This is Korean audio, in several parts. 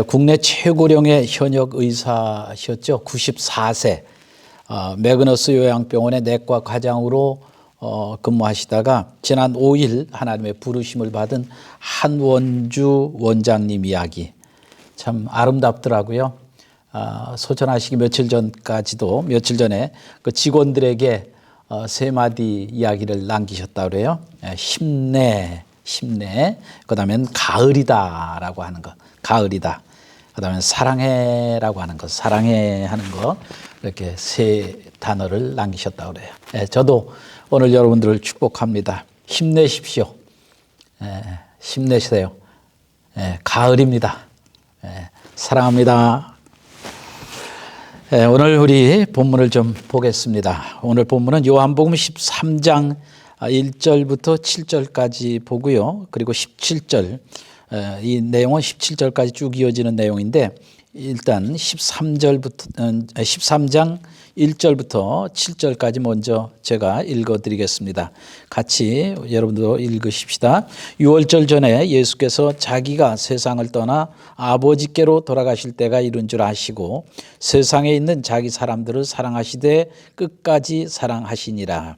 국내 최고령의 현역 의사셨죠. 94세. 매그너스 요양병원의 내과 과장으로 근무하시다가 지난 5일 하나님의 부르심을 받은 한원주 원장님 이야기 참 아름답더라고요. 소천하시기 며칠 전에 그 직원들에게 세 마디 이야기를 남기셨다고 그래요. 힘내. 그 다음엔 가을이다라고 하는 것. 가을이다. 그 다음에 사랑해라고 하는 것. 사랑해 하는 것. 이렇게 세 단어를 남기셨다고 그래요. 저도 오늘 여러분들을 축복합니다. 힘내십시오. 힘내세요. 가을입니다. 사랑합니다. 오늘 우리 본문을 좀 보겠습니다. 오늘 본문은 요한복음 13장 1절부터 7절까지 보고요. 그리고 17절, 이 내용은 17절까지 쭉 이어지는 내용인데 일단 13장 1절부터 7절까지 먼저 제가 읽어드리겠습니다. 같이 여러분도 읽으십시다. 6월절 전에 예수께서 자기가 세상을 떠나 아버지께로 돌아가실 때가 이른 줄 아시고 세상에 있는 자기 사람들을 사랑하시되 끝까지 사랑하시니라.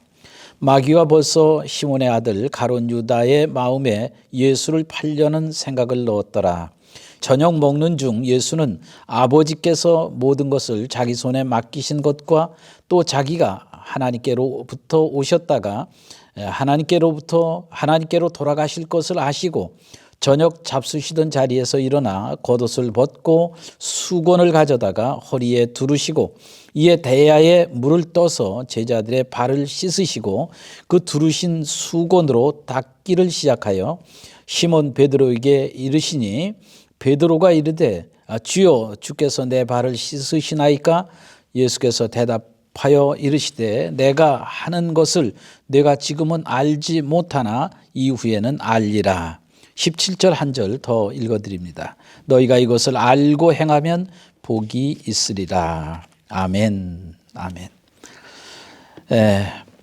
마귀가 벌써 시몬의 아들 가룟 유다의 마음에 예수를 팔려는 생각을 넣었더라. 저녁 먹는 중 예수는 아버지께서 모든 것을 자기 손에 맡기신 것과 또 자기가 하나님께로부터 오셨다가 하나님께로 돌아가실 것을 아시고 저녁 잡수시던 자리에서 일어나 겉옷을 벗고 수건을 가져다가 허리에 두르시고 이에 대야에 물을 떠서 제자들의 발을 씻으시고 그 두르신 수건으로 닦기를 시작하여 시몬 베드로에게 이르시니 베드로가 이르되 주여 주께서 내 발을 씻으시나이까? 예수께서 대답하여 이르시되 내가 하는 것을 내가 지금은 알지 못하나 이후에는 알리라. 17절 한 절 더 읽어드립니다. 너희가 이것을 알고 행하면 복이 있으리라. 아멘. 아멘.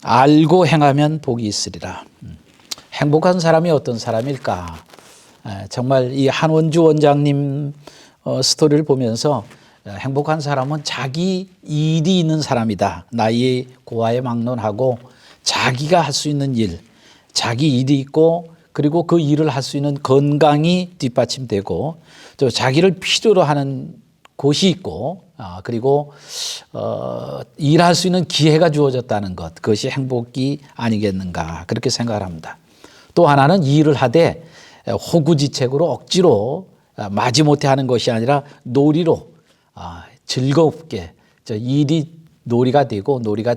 알고 행하면 복이 있으리라. 행복한 사람이 어떤 사람일까? 정말 이 한원주 원장님 스토리를 보면서 행복한 사람은 자기 일이 있는 사람이다. 나이에 고아에 막론하고 자기가 할 수 있는 일, 자기 일이 있고 그리고 그 일을 할 수 있는 건강이 뒷받침되고 또 자기를 필요로 하는 곳이 있고 그리고 일할 수 있는 기회가 주어졌다는 것, 그것이 행복이 아니겠는가 그렇게 생각을 합니다. 또 하나는 일을 하되 호구지책으로 억지로 마지못해 하는 것이 아니라 놀이로 즐겁게 일이 놀이가 되고 놀이가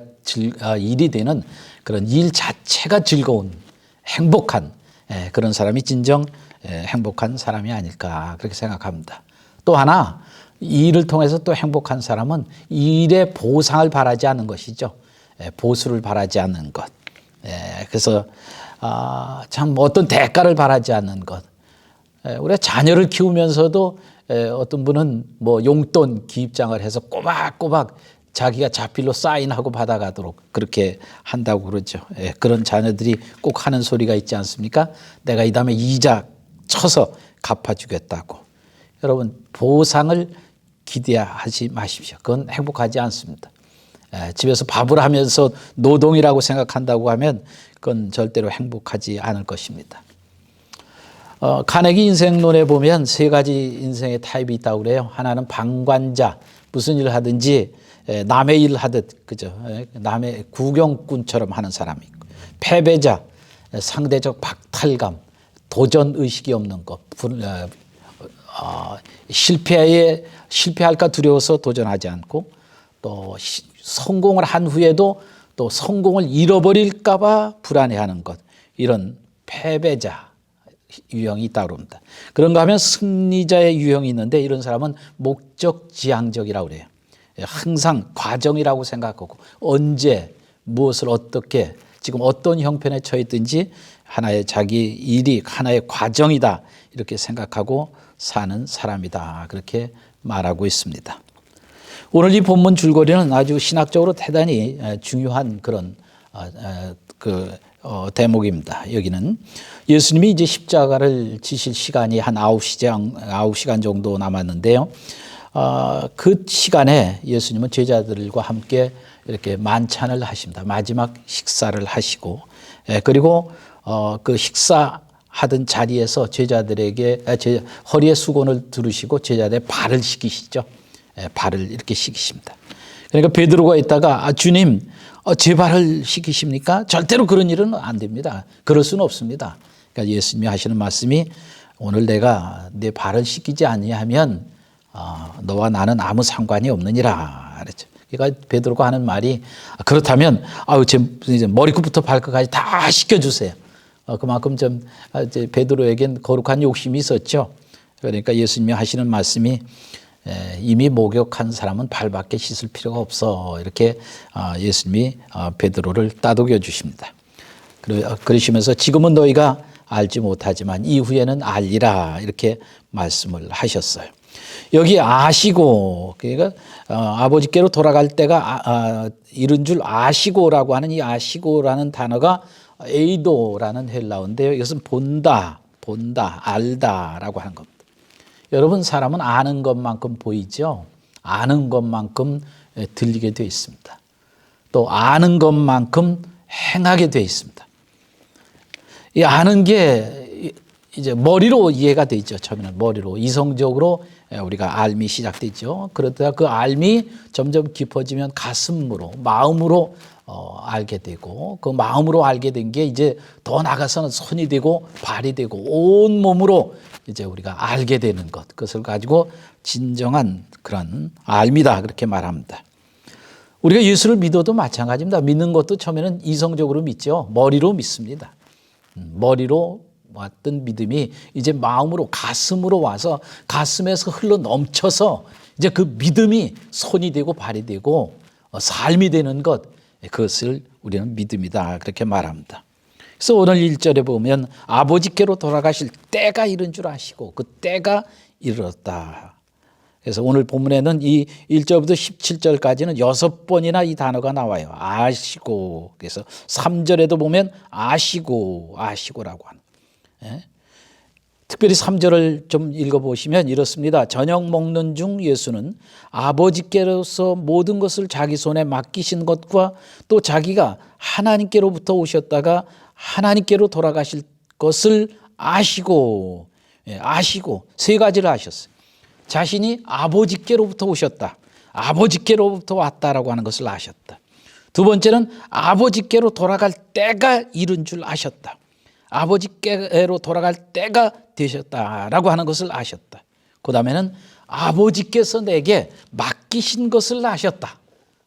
일이 되는 그런 일 자체가 즐거운 행복한 그런 사람이 진정 행복한 사람이 아닐까 그렇게 생각합니다. 또 하나 이 일을 통해서 또 행복한 사람은 일의 보상을 바라지 않는 것이죠. 보수를 바라지 않는 것. 그래서 참 어떤 대가를 바라지 않는 것. 우리가 자녀를 키우면서도 어떤 분은 뭐 용돈 기입장을 해서 꼬박꼬박 자기가 자필로 사인하고 받아가도록 그렇게 한다고 그러죠. 그런 자녀들이 꼭 하는 소리가 있지 않습니까? 내가 이 다음에 이자 쳐서 갚아주겠다고. 여러분 보상을 기대하지 마십시오. 그건 행복하지 않습니다. 집에서 밥을 하면서 노동이라고 생각한다고 하면 그건 절대로 행복하지 않을 것입니다. 카네기 인생론에 보면 세 가지 인생의 타입이 있다고 그래요. 하나는 방관자, 무슨 일을 하든지 남의 일을 하듯 그죠? 남의 구경꾼처럼 하는 사람이 있고, 패배자, 상대적 박탈감, 도전 의식이 없는 것, 실패할까 두려워서 도전하지 않고 또 성공을 한 후에도 또 성공을 잃어버릴까 봐 불안해하는 것, 이런 패배자 유형이 있다고 합니다. 그런가 하면 승리자의 유형이 있는데 이런 사람은 목적지향적이라고 그래요. 항상 과정이라고 생각하고 언제 무엇을 어떻게 지금 어떤 형편에 처해 있든지 하나의 자기 일이 하나의 과정이다 이렇게 생각하고 사는 사람이다 그렇게 말하고 있습니다. 오늘 이 본문 줄거리는 아주 신학적으로 대단히 중요한 그런 대목입니다. 여기는 예수님이 이제 십자가를 지실 시간이 한 9시간 정도 남았는데요. 그 시간에 예수님은 제자들과 함께 이렇게 만찬을 하십니다. 마지막 식사를 하시고, 그리고 그 식사하던 자리에서 제자들에게 허리에 수건을 두르시고 제자들의 발을 씻기시죠. 발을 이렇게 씻기십니다. 그러니까 베드로가 있다가 주님 제 발을 씻기십니까? 절대로 그런 일은 안 됩니다. 그럴 수는 없습니다. 그러니까 예수님이 하시는 말씀이 오늘 내가 내 발을 씻기지 아니하면 너와 나는 아무 상관이 없느니라 그랬죠. 그러니까 베드로가 하는 말이 그렇다면 제 머리끝부터 발끝까지 다 씻겨주세요. 그만큼 좀 베드로에겐 거룩한 욕심이 있었죠. 그러니까 예수님이 하시는 말씀이 이미 목욕한 사람은 발밖에 씻을 필요가 없어. 이렇게 예수님이 베드로를 따독여 주십니다. 그러시면서 지금은 너희가 알지 못하지만 이후에는 알리라 이렇게 말씀을 하셨어요. 여기 아시고, 그러니까 아버지께로 돌아갈 때가 이른 줄 아시고라고 하는 이 아시고라는 단어가 에이도라는 헬라어인데요. 이것은 본다, 알다라고 하는 겁니다. 여러분, 사람은 아는 것만큼 보이죠. 아는 것만큼 들리게 되어 있습니다. 또 아는 것만큼 행하게 되어 있습니다. 이 아는 게 이제 머리로 이해가 되죠. 처음에는 머리로 이성적으로 우리가 알미 시작되죠. 그러다가 그 알미 점점 깊어지면 가슴으로, 마음으로 알게 되고, 그 마음으로 알게 된 게 이제 더 나가서는 손이 되고 발이 되고 온 몸으로 이제 우리가 알게 되는 것, 그것을 가지고 진정한 그런 알미다 그렇게 말합니다. 우리가 예수를 믿어도 마찬가지입니다. 믿는 것도 처음에는 이성적으로 믿죠. 머리로 믿습니다. 머리로 왔던 믿음이 이제 마음으로, 가슴으로 와서 가슴에서 흘러 넘쳐서 이제 그 믿음이 손이 되고 발이 되고 삶이 되는 것, 그것을 우리는 믿음이다 그렇게 말합니다. 그래서 오늘 1절에 보면 아버지께로 돌아가실 때가 이른 줄 아시고 그 때가 이르렀다. 그래서 오늘 본문에는 이 1절부터 17절까지는 6번이나 이 단어가 나와요. 아시고. 그래서 3절에도 보면 아시고라고 하는. 특별히 3절을 좀 읽어보시면 이렇습니다. 저녁 먹는 중 예수는 아버지께로서 모든 것을 자기 손에 맡기신 것과 또 자기가 하나님께로부터 오셨다가 하나님께로 돌아가실 것을 아시고 세 가지를 아셨어요. 자신이 아버지께로부터 오셨다, 아버지께로부터 왔다라고 하는 것을 아셨다. 두 번째는 아버지께로 돌아갈 때가 이른 줄 아셨다. 아버지께로 돌아갈 때가 되셨다라고 하는 것을 아셨다. 그 다음에는 아버지께서 내게 맡기신 것을 아셨다.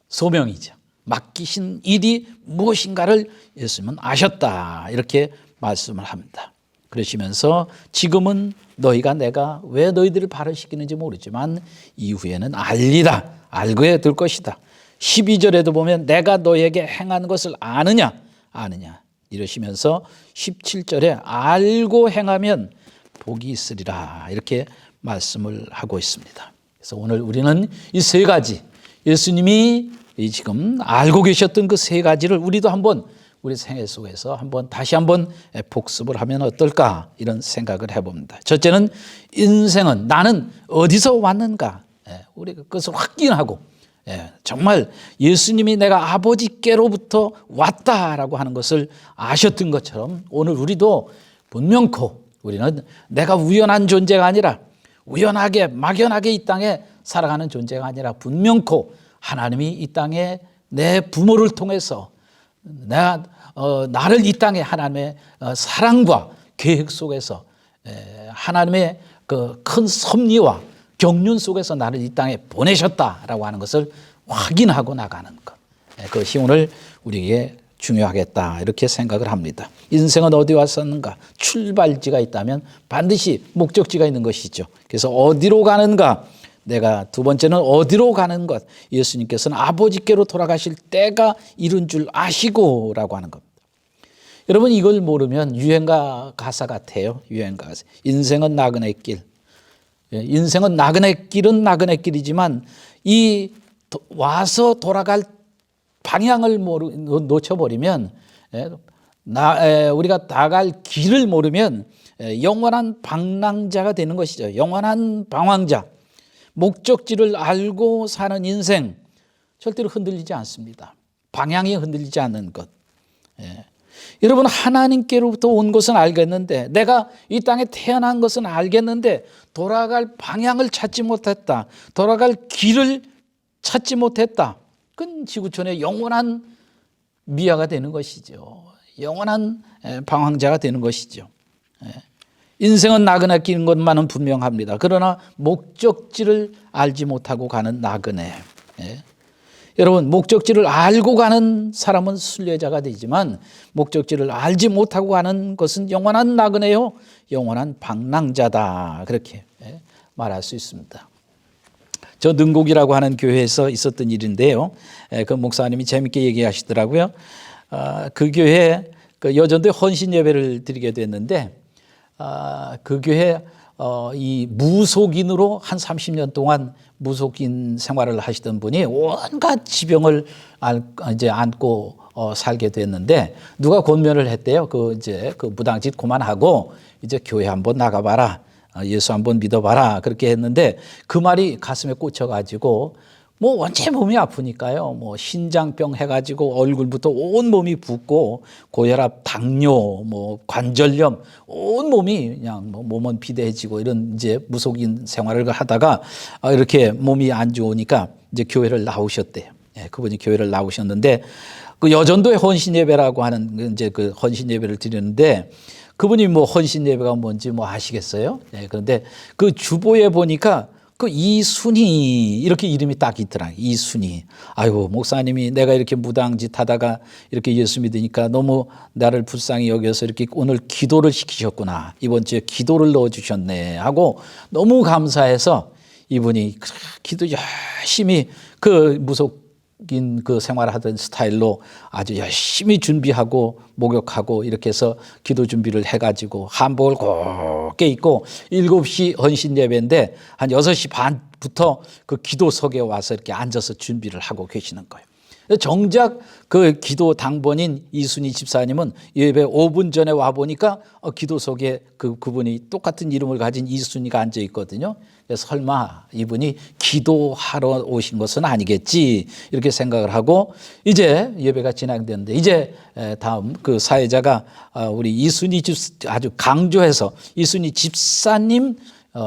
소명이죠. 맡기신 일이 무엇인가를 예수님은 아셨다. 이렇게 말씀을 합니다. 그러시면서 지금은 너희가 내가 왜 너희들을 발을 씻기는지 모르지만 이후에는 알리라. 알게 될 것이다. 12절에도 보면 내가 너희에게 행한 것을 아느냐 이러시면서 17절에 알고 행하면 복이 있으리라 이렇게 말씀을 하고 있습니다. 그래서 오늘 우리는 이 세 가지, 예수님이 지금 알고 계셨던 그 세 가지를 우리도 한번 우리 생애 속에서 다시 한번 복습을 하면 어떨까 이런 생각을 해봅니다. 첫째는 인생은 나는 어디서 왔는가, 우리 그것을 확인하고 정말 예수님이 내가 아버지께로부터 왔다라고 하는 것을 아셨던 것처럼 오늘 우리도 분명코 우리는 내가 우연한 존재가 아니라 우연하게 막연하게 이 땅에 살아가는 존재가 아니라 분명코 하나님이 이 땅에 내 부모를 통해서 나를 이 땅에 하나님의 사랑과 계획 속에서 하나님의 그 큰 섭리와 경륜 속에서 나를 이 땅에 보내셨다라고 하는 것을 확인하고 나가는 것. 그것이 오늘 우리에게 중요하겠다 이렇게 생각을 합니다. 인생은 어디 왔었는가? 출발지가 있다면 반드시 목적지가 있는 것이죠. 그래서 어디로 가는가? 내가 두 번째는 어디로 가는 것. 예수님께서는 아버지께로 돌아가실 때가 이른 줄 아시고라고 하는 겁니다. 여러분 이걸 모르면 유행가 가사 같아요. 유행가 가사. 인생은 나그네 길. 인생은 나그네 길은 나그네 길이지만 이 와서 돌아갈 방향을 놓쳐버리면 우리가 나갈 길을 모르면 영원한 방랑자가 되는 것이죠. 영원한 방황자. 목적지를 알고 사는 인생 절대로 흔들리지 않습니다. 방향이 흔들리지 않는 것. 여러분, 하나님께로부터 온 것은 알겠는데, 내가 이 땅에 태어난 것은 알겠는데 돌아갈 방향을 찾지 못했다, 돌아갈 길을 찾지 못했다. 그건 지구촌의 영원한 미아가 되는 것이죠. 영원한 방황자가 되는 것이죠. 인생은 나그네 끼는 것만은 분명합니다. 그러나 목적지를 알지 못하고 가는 나그네. 여러분, 목적지를 알고 가는 사람은 순례자가 되지만 목적지를 알지 못하고 가는 것은 영원한 나그네요, 영원한 방랑자다. 그렇게 말할 수 있습니다. 저 능곡이라고 하는 교회에서 있었던 일인데요. 그 목사님이 재밌게 얘기하시더라고요. 그 교회에 여전도에 헌신 예배를 드리게 됐는데, 그 교회 이 무속인으로 한 30년 동안 무속인 생활을 하시던 분이 온갖 지병을 이제 안고 살게 됐는데, 누가 권면을 했대요. 그 무당짓 그만하고 이제 교회 한번 나가봐라, 예수 한번 믿어봐라. 그렇게 했는데 그 말이 가슴에 꽂혀가지고 뭐 원체 몸이 아프니까요. 뭐 신장병 해가지고 얼굴부터 온 몸이 붓고 고혈압, 당뇨, 뭐 관절염, 온 몸이 그냥 뭐 몸은 비대해지고 이런 이제 무속인 생활을 하다가 이렇게 몸이 안 좋으니까 이제 교회를 나오셨대요. 그분이 교회를 나오셨는데, 그 여전도의 헌신 예배라고 하는 이제 그 헌신 예배를 드리는데, 그분이 뭐 헌신 예배가 뭔지 뭐 아시겠어요? 그런데 그 주보에 보니까 그 이순희 이렇게 이름이 딱 있더라. 이순희. 아이고, 목사님이 내가 이렇게 무당짓 하다가 이렇게 예수 믿으니까 너무 나를 불쌍히 여겨서 이렇게 오늘 기도를 시키셨구나, 이번 주에 기도를 넣어주셨네 하고 너무 감사해서 이분이 기도 열심히 그 무속인 그 생활하던 스타일로 아주 열심히 준비하고 목욕하고 이렇게 해서 기도 준비를 해가지고 한복을 곱게 입고 7시 헌신 예배인데 한 6시 반부터 그 기도석에 와서 이렇게 앉아서 준비를 하고 계시는 거예요. 정작 그 기도 당번인 이순희 집사님은 예배 5분 전에 와 보니까 기도석에 그분이 똑같은 이름을 가진 이순희가 앉아 있거든요. 그래서 설마 이분이 기도하러 오신 것은 아니겠지 이렇게 생각을 하고 이제 예배가 진행되는데, 이제 다음 그 사회자가 우리 이순희 아주 강조해서 이순희 집사님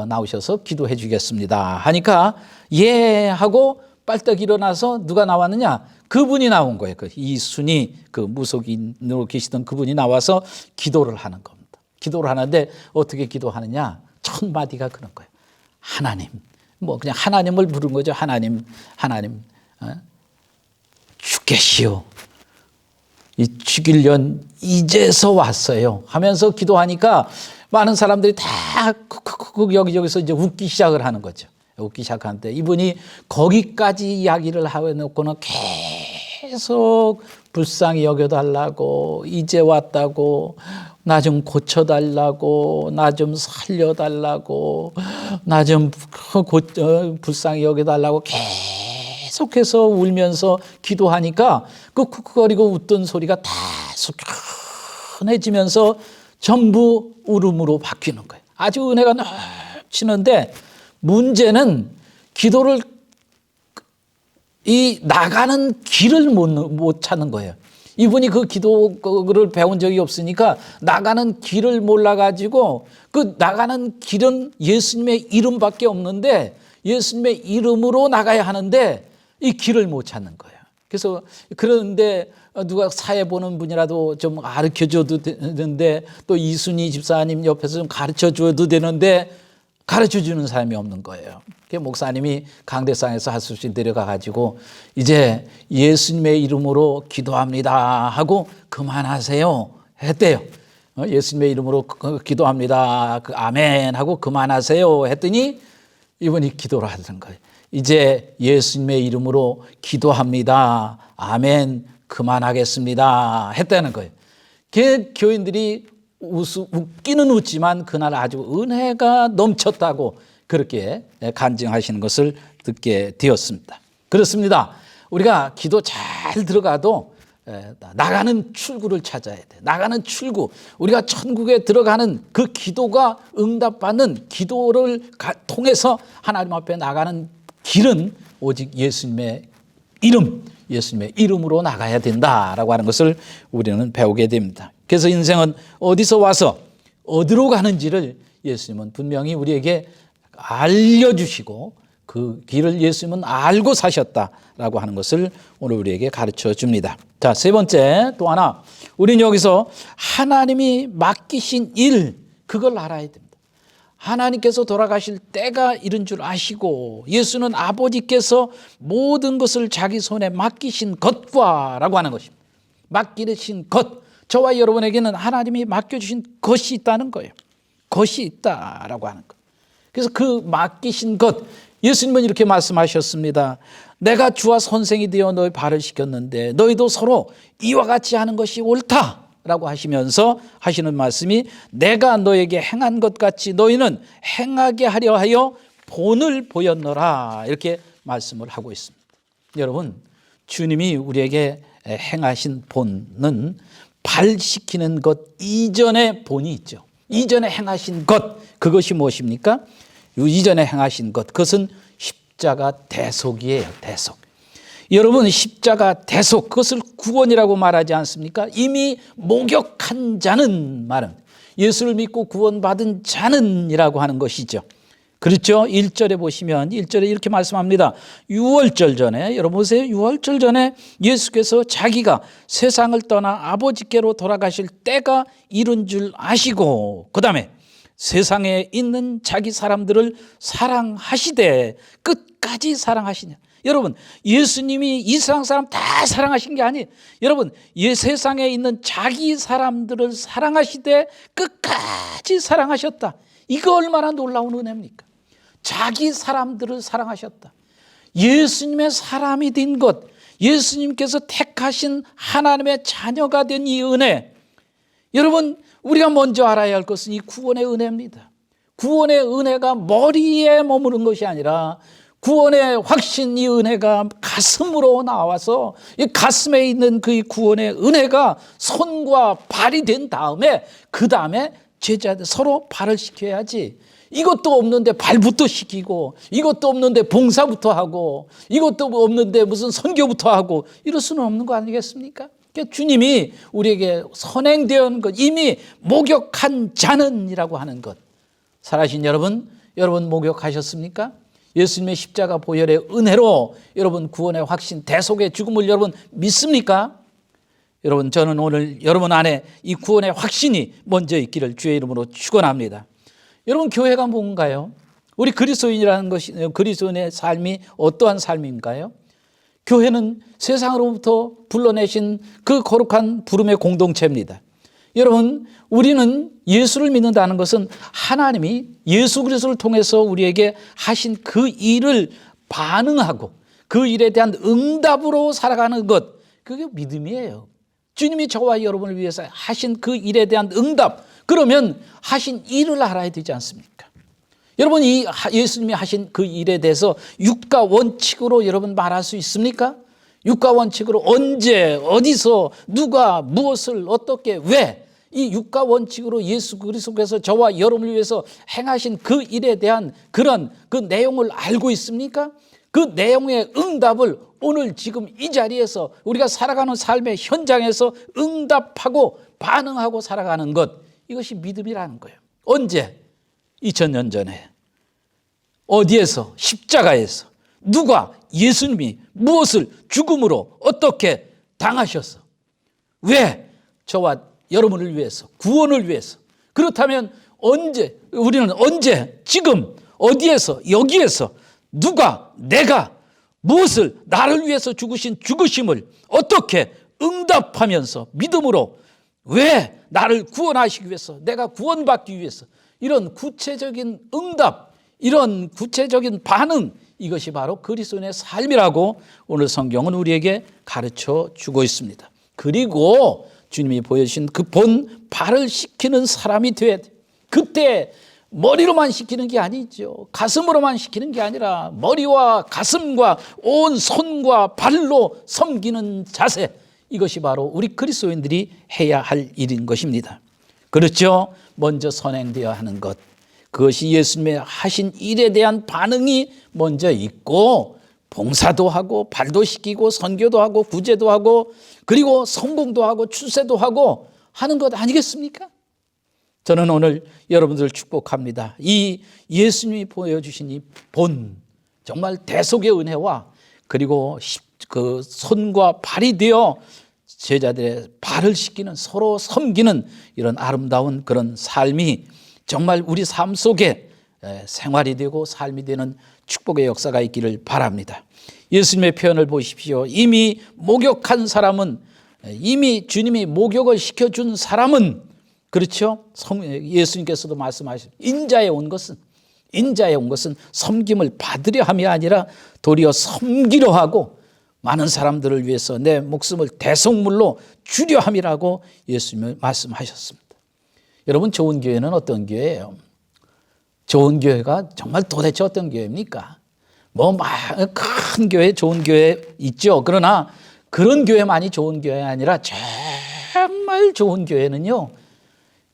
나오셔서 기도해 주겠습니다 하니까 예 하고 빨딱 일어나서 누가 나왔느냐? 그분이 나온 거예요. 그 이순희 그 무속인으로 계시던 그분이 나와서 기도를 하는 겁니다. 기도를 하는데 어떻게 기도하느냐? 첫 마디가 그런 거예요. 하나님, 뭐 그냥 하나님을 부른 거죠. 하나님, 죽겠시오. 이 죽일년 이제서 왔어요 하면서 기도하니까 많은 사람들이 다 여기저기서 이제 웃기 시작을 하는 거죠. 웃기 시작하는데 이분이 거기까지 이야기를 해놓고는 계속 불쌍히 여겨달라고, 이제 왔다고, 나 좀 고쳐달라고, 나 좀 살려달라고, 나 좀 불쌍히 여겨달라고 계속해서 울면서 기도하니까 그 쿡쿡거리고 웃던 소리가 다 숙연해지면서 전부 울음으로 바뀌는 거예요. 아주 은혜가 넘치는데 문제는 기도를 이 나가는 길을 못 찾는 거예요. 이분이 그 기도를 배운 적이 없으니까 나가는 길을 몰라가지고 그 나가는 길은 예수님의 이름밖에 없는데 예수님의 이름으로 나가야 하는데 이 길을 못 찾는 거예요. 그래서 그런데 누가 사회 보는 분이라도 좀 가르쳐 줘도 되는데, 또 이순희 집사님 옆에서 좀 가르쳐 줘도 되는데 가르쳐 주는 사람이 없는 거예요. 목사님이 강대상에서 한 수씩 내려가가지고 이제 예수님의 이름으로 기도합니다 하고 그만하세요 했대요. 예수님의 이름으로 기도합니다, 아멘 하고 그만하세요 했더니 이분이 기도를 하던 거예요. 이제 예수님의 이름으로 기도합니다, 아멘, 그만하겠습니다 했다는 거예요. 교인들이 웃기는 웃지만 그날 아주 은혜가 넘쳤다고 그렇게 간증하시는 것을 듣게 되었습니다. 그렇습니다. 우리가 기도 잘 들어가도 나가는 출구를 찾아야 돼. 나가는 출구. 우리가 천국에 들어가는 그 기도가 응답받는 기도를 통해서 하나님 앞에 나가는 길은 오직 예수님의 이름, 예수님의 이름으로 나가야 된다라고 하는 것을 우리는 배우게 됩니다. 그래서 인생은 어디서 와서 어디로 가는지를 예수님은 분명히 우리에게 알려주시고 그 길을 예수님은 알고 사셨다라고 하는 것을 오늘 우리에게 가르쳐 줍니다. 자, 세 번째 또 하나, 우리는 여기서 하나님이 맡기신 일, 그걸 알아야 됩니다. 하나님께서 돌아가실 때가 이른 줄 아시고 예수는 아버지께서 모든 것을 자기 손에 맡기신 것과 라고 하는 것입니다. 맡기신 것, 저와 여러분에게는 하나님이 맡겨주신 것이 있다는 거예요. 것이 있다라고 하는 것. 그래서 그 맡기신 것, 예수님은 이렇게 말씀하셨습니다. 내가 주와 선생이 되어 너희 발을 씻겼는데 너희도 서로 이와 같이 하는 것이 옳다 라고 하시면서 하시는 말씀이, 내가 너에게 행한 것 같이 너희는 행하게 하려 하여 본을 보였노라, 이렇게 말씀을 하고 있습니다. 여러분, 주님이 우리에게 행하신 본은 발 씻기는 것 이전의 본이 있죠. 이전에 행하신 것, 그것이 무엇입니까? 이전에 행하신 것, 그것은 십자가 대속이에요. 대속. 여러분, 십자가 대속, 그것을 구원이라고 말하지 않습니까? 이미 목욕한 자는 말은, 예수를 믿고 구원받은 자는 이라고 하는 것이죠. 그렇죠? 1절에 보시면 1절에 이렇게 말씀합니다. 유월절 전에, 여러분 보세요. 유월절 전에 예수께서 자기가 세상을 떠나 아버지께로 돌아가실 때가 이른 줄 아시고, 그 다음에 세상에 있는 자기 사람들을 사랑하시되 끝까지 사랑하시냐. 여러분, 예수님이 이 세상 사람 다 사랑하신 게 아니에요. 여러분, 이 세상에 있는 자기 사람들을 사랑하시되 끝까지 사랑하셨다. 이거 얼마나 놀라운 은혜입니까? 자기 사람들을 사랑하셨다. 예수님의 사람이 된 것, 예수님께서 택하신 하나님의 자녀가 된 이 은혜, 여러분, 우리가 먼저 알아야 할 것은 이 구원의 은혜입니다. 구원의 은혜가 머리에 머무른 것이 아니라 구원의 확신, 이 은혜가 가슴으로 나와서 이 가슴에 있는 그 구원의 은혜가 손과 발이 된 다음에, 그 다음에 제자들 서로 발을 씻겨야지. 이것도 없는데 발부터 씻기고, 이것도 없는데 봉사부터 하고, 이것도 없는데 무슨 선교부터 하고, 이럴 수는 없는 거 아니겠습니까? 그러니까 주님이 우리에게 선행되어 것, 이미 목욕한 자는이라고 하는 것. 살아신 여러분, 여러분 목욕하셨습니까? 예수님의 십자가 보혈의 은혜로 여러분 구원의 확신, 대속의 죽음을 여러분 믿습니까? 여러분, 저는 오늘 여러분 안에 이 구원의 확신이 먼저 있기를 주의 이름으로 축원합니다. 여러분, 교회가 뭔가요? 우리 그리스도인이라는 것이, 그리스도인의 삶이 어떠한 삶인가요? 교회는 세상으로부터 불러내신 그 거룩한 부름의 공동체입니다. 여러분, 우리는 예수를 믿는다는 것은 하나님이 예수 그리스도를 통해서 우리에게 하신 그 일을 반응하고 그 일에 대한 응답으로 살아가는 것, 그게 믿음이에요. 주님이 저와 여러분을 위해서 하신 그 일에 대한 응답, 그러면 하신 일을 알아야 되지 않습니까? 여러분, 이 예수님이 하신 그 일에 대해서 육가 원칙으로 여러분 말할 수 있습니까? 육가 원칙으로 언제, 어디서, 누가, 무엇을, 어떻게, 왜, 이 육가 원칙으로 예수 그리스도께서 저와 여러분을 위해서 행하신 그 일에 대한 그런 그 내용을 알고 있습니까? 그 내용의 응답을 오늘 지금 이 자리에서 우리가 살아가는 삶의 현장에서 응답하고 반응하고 살아가는 것, 이것이 믿음이라는 거예요. 언제? 2000년 전에 어디에서? 십자가에서 누가, 예수님이 무엇을 죽음으로 어떻게 당하셨어? 왜? 저와 여러분을 위해서, 구원을 위해서. 그렇다면 언제, 우리는 언제, 지금, 어디에서, 여기에서 누가, 내가 무엇을, 나를 위해서 죽으신 죽으심을 어떻게 응답하면서 믿음으로, 왜 나를 구원하시기 위해서, 내가 구원받기 위해서, 이런 구체적인 응답, 이런 구체적인 반응, 이것이 바로 그리스도인의 삶이라고 오늘 성경은 우리에게 가르쳐 주고 있습니다. 그리고 주님이 보여주신 그 본, 발을 씻기는 사람이 돼야 돼. 그때 머리로만 씻기는 게 아니죠. 가슴으로만 씻기는 게 아니라 머리와 가슴과 온 손과 발로 섬기는 자세, 이것이 바로 우리 그리스도인들이 해야 할 일인 것입니다. 그렇죠? 먼저 선행되어야 하는 것, 그것이 예수님의 하신 일에 대한 반응이 먼저 있고, 봉사도 하고 발도 씻기고 선교도 하고 구제도 하고 그리고 성공도 하고 출세도 하고 하는 것 아니겠습니까? 저는 오늘 여러분들 축복합니다. 이 예수님이 보여주신 이 본, 정말 대속의 은혜와 그리고 그 손과 발이 되어 제자들의 발을 씻기는, 서로 섬기는 이런 아름다운 그런 삶이 정말 우리 삶 속에 생활이 되고 삶이 되는 축복의 역사가 있기를 바랍니다. 예수님의 표현을 보십시오. 이미 목욕한 사람은, 이미 주님이 목욕을 시켜준 사람은, 그렇죠? 예수님께서도 말씀하셨습니다. 인자에 온 것은 섬김을 받으려 함이 아니라 도리어 섬기려 하고 많은 사람들을 위해서 내 목숨을 대속물로 주려 함이라고 예수님은 말씀하셨습니다. 여러분, 좋은 교회는 어떤 교회예요? 좋은 교회가 정말 도대체 어떤 교회입니까? 큰 교회, 좋은 교회 있죠. 그러나 그런 교회만이 좋은 교회가 아니라 정말 좋은 교회는요,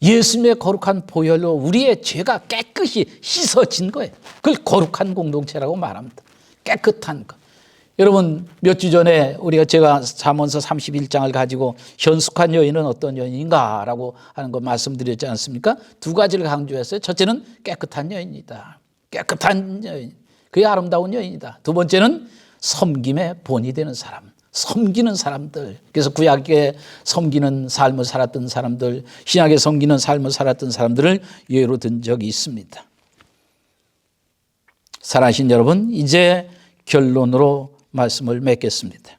예수님의 거룩한 보혈로 우리의 죄가 깨끗이 씻어진 거예요. 그걸 거룩한 공동체라고 말합니다. 깨끗한 것. 여러분, 몇 주 전에 제가 잠언서 31장을 가지고 현숙한 여인은 어떤 여인인가라고 하는 거 말씀드렸지 않습니까? 두 가지를 강조했어요. 첫째는 깨끗한 여인이다. 깨끗한 여인. 그게 아름다운 여인이다. 두 번째는 섬김의 본이 되는 사람. 섬기는 사람들. 그래서 구약에 섬기는 삶을 살았던 사람들, 신약에 섬기는 삶을 살았던 사람들을 예로 든 적이 있습니다. 사랑하신 여러분, 이제 결론으로 말씀을 맺겠습니다.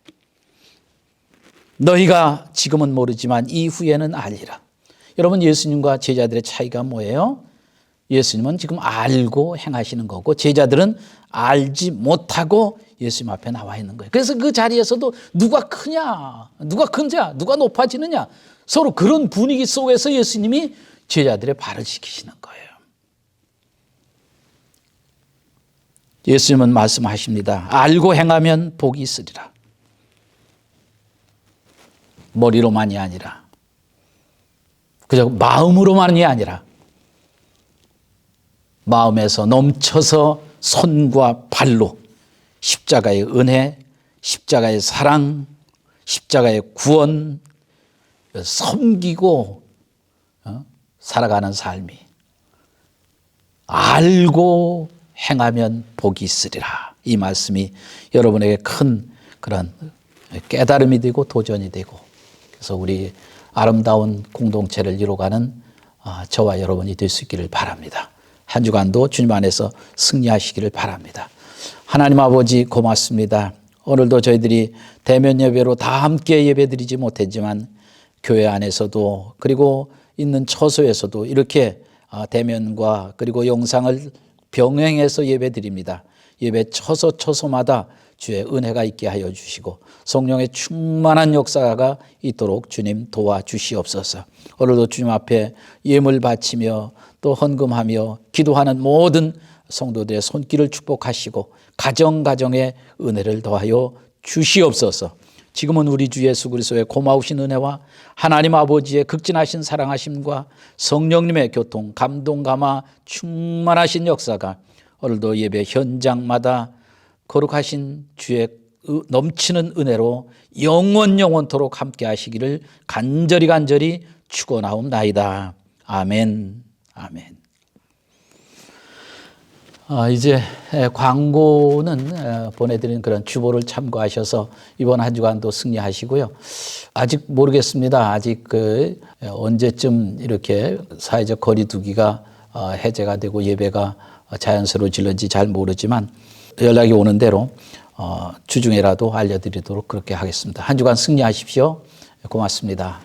너희가 지금은 모르지만 이후에는 알리라. 여러분, 예수님과 제자들의 차이가 뭐예요? 예수님은 지금 알고 행하시는 거고 제자들은 알지 못하고 예수님 앞에 나와 있는 거예요. 그래서 그 자리에서도 누가 크냐, 누가 큰자, 누가 높아지느냐, 서로 그런 분위기 속에서 예수님이 제자들의 발을 씻기시는 거예요. 예수님은 말씀하십니다. 알고 행하면 복이 있으리라. 머리로만이 아니라, 그저 마음으로만이 아니라 마음에서 넘쳐서 손과 발로 십자가의 은혜, 십자가의 사랑, 십자가의 구원, 섬기고 살아가는 삶이, 알고 행하면 복이 있으리라. 이 말씀이 여러분에게 큰 그런 깨달음이 되고 도전이 되고, 그래서 우리 아름다운 공동체를 이루어가는 저와 여러분이 될 수 있기를 바랍니다. 한 주간도 주님 안에서 승리하시기를 바랍니다. 하나님 아버지, 고맙습니다. 오늘도 저희들이 대면 예배로 다 함께 예배드리지 못했지만 교회 안에서도 그리고 있는 처소에서도 이렇게 대면과 그리고 영상을 병행해서 예배드립니다. 예배 처소마다 주의 은혜가 있게 하여 주시고 성령의 충만한 역사가 있도록 주님 도와주시옵소서. 오늘도 주님 앞에 예물 바치며 또 헌금하며 기도하는 모든 성도들의 손길을 축복하시고 가정가정에 은혜를 더하여 주시옵소서. 지금은 우리 주 예수 그리스도의 고마우신 은혜와 하나님 아버지의 극진하신 사랑하심과 성령님의 교통, 감동, 감화 충만하신 역사가 오늘도 예배 현장마다 거룩하신 주의 넘치는 은혜로 영원토록 함께 하시기를 간절히 축원하옵나이다. 아멘. 아멘. 이제 광고는 보내드린 그런 주보를 참고하셔서 이번 한 주간도 승리하시고요. 아직 모르겠습니다. 아직 언제쯤 이렇게 사회적 거리두기가 해제가 되고 예배가 자연스러워질는지 잘 모르지만 연락이 오는 대로 주중에라도 알려드리도록 그렇게 하겠습니다. 한 주간 승리하십시오. 고맙습니다.